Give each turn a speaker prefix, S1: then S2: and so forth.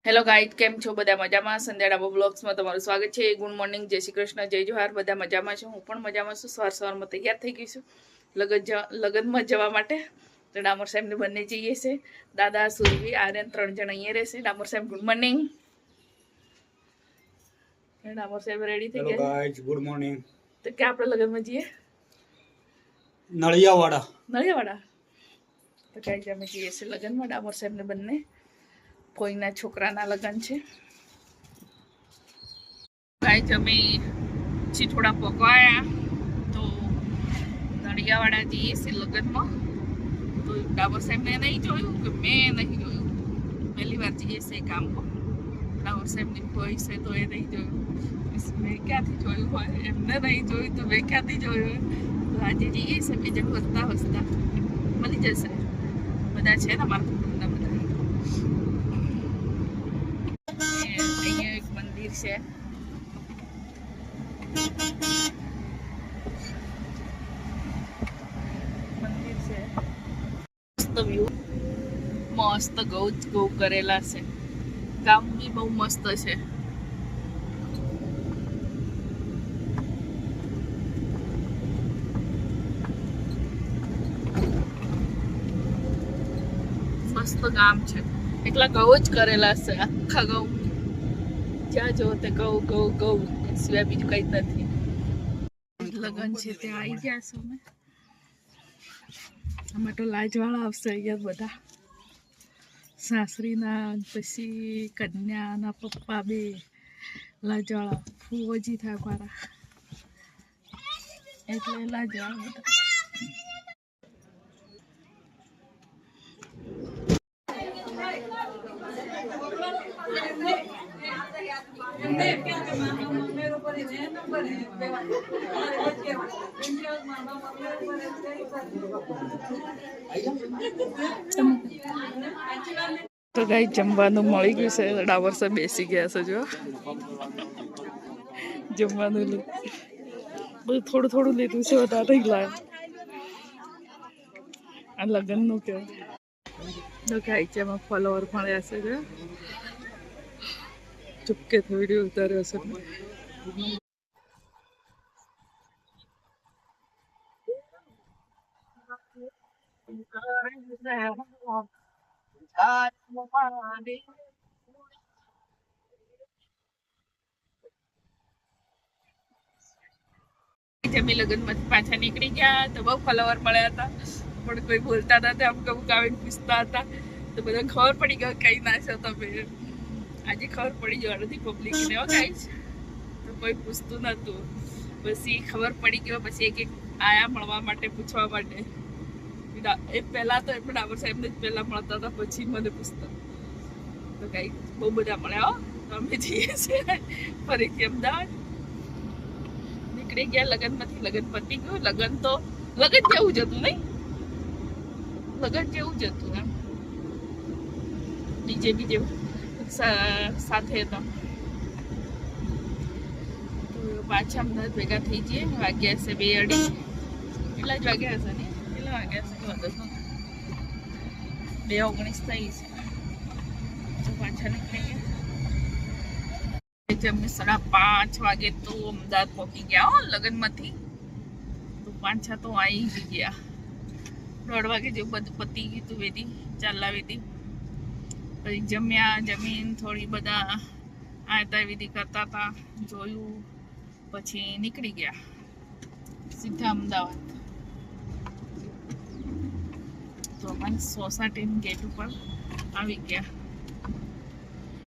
S1: Hello guide, કેમ છો? બધા મજામાં? સંધ્યાડા બ્લોગ્સમાં તમારું સ્વાગત છે. ગુડ મોર્નિંગ, જય શ્રી કૃષ્ણ, જય જોહાર. બધા મજામાં છું, હું પણ મજામાં છું. સવારમાં તૈયાર થઈ ગઈ છું લગ્નમાં જવા માટે. તો ડામોર સાહેબને બંને જઈએ છે. દાદા, સુરભી, આર્યન 3 જણ અહીંયા રહેશે. ડામોર સાહેબ ગુડ મોર્નિંગ. ડામોર સાહેબ રેડી થઈ ગયા? Guys
S2: good morning.
S1: તો ક્યાં આપણે લગ્નમાં જઈએ?
S2: નળિયાવાડા.
S1: તો ગાઈસ અમે જઈએ છીએ લગ્નમાં. ડામોર સાહેબને બંને કોઈના છોકરાના લગ્ન છે. ગાઈસ અમે થોડા પકવાયા તો નળિયાવાડા જઈએ છીએ લગ્નમાં. તો ડામોર સાહેબને નહીં જોયું કે મેં નહીં જોયું, પહેલી વાર જઈએ છીએ કામ પર. ડામોર સાહેબની કોઈ છે તો એ નહીં જોયું, મેં ક્યાંથી જોયું હોય? એમને નહીં જોયું તો મેં ક્યાંથી જોયું? તો આજે જઈએ છીએ બીજા હસતા હસતા મળી જશે. બધા છે ને મારા કુટુંબના બધા. અહીંયા એક મંદિર છે. મસ્ત વ્યૂ, મસ્ત ગૌ કરેલા છે. કામ બી બહુ મસ્ત છે. મસ્ત ગામ છે. એટલા ગૌ જ કરેલા છે, આખા ગૌ. જ્યાં જો તે ગૌ ગૌ ગૌ, સિવાય બીજું કઈ નથી. લગન છે ત્યાં આવી ગયા છો અમે. અમે તો લાજવાળા આવશે અહીંયા બધા, સાસરીના, પછી કન્યાના પપ્પા બે લાજવાળા. ફૂવજી થાય મારા, એટલે લાજવાળા બધા. તો ગાઈ જમવાનું મળી ગયું છે. ડામોર સાહેબ બેસી ગયા છે. જો જમવાનું બધું થોડું થોડું લીધું છે, વધારે નહીં લાવે. આ લગ્નનું કહેવાય. તો ગાઈ છે એમાં ફોલોવર મળ્યા છે. જો ચૂપકે વિડીયો ઉતાર્યો છે. જમી લગ્નમાંથી પાછા નીકળી ગયા તો બહુ ફોલોવર મળ્યા હતા, પણ કોઈ બોલતા નતા. અમુક અમુક આવીને પૂછતા હતા તો બધા ખબર પડી ગયો કઈ ના છો તમે. આજે ખબર પડી જવાની પબ્લિકને ગાઈસ, તો કોઈ પૂછતું નતું. પછી ખબર પડી ગયો, પછી એક એક આયા મળવા માટે, પૂછવા માટે. એ પહેલા તો એમ ડામોર સાહેબને જ પહેલા મળતા હતા, પછી મને પૂછતા. તો કઈ બહુ બધા મળ્યા હો. તો અમે જઈએ છીએ ફરીથી અમદાવાદ. નીકળી ગયા લગ્નમાંથી. લગ્ન પતી ગયું. લગ્ન જેવું જ હતું નહીં? લગ્ન જેવું જ હતું એમ. ડીજે બીજે સાથે હતા. તો પાછા અમદાવાદ ભેગા થઈ જઈએ. વાગ્યા છે 2:30. એટલા જ વાગ્યા હશે ને? કેટલા વાગ્યા છે? 2:19 થઈ છે. તો પાછા નીકળી ગયા. અમે 5:30 વાગે તો અમદાવાદ પહોંચી ગયા હો લગ્નમાંથી. તો પાછા તો આવી જ ગયા. 1:30 વાગે જેવું બધું પતી ગયું હતું. વેદી ચાલાવી હતી. પછી જમીન થોડી બધા આયતા વિધિ કરતા હતા, જોયું. પછી નીકળી ગયા સીધા અમદાવાદ. તો અમારી સોસાયટીની ગેટ ઉપર આવી ગયા.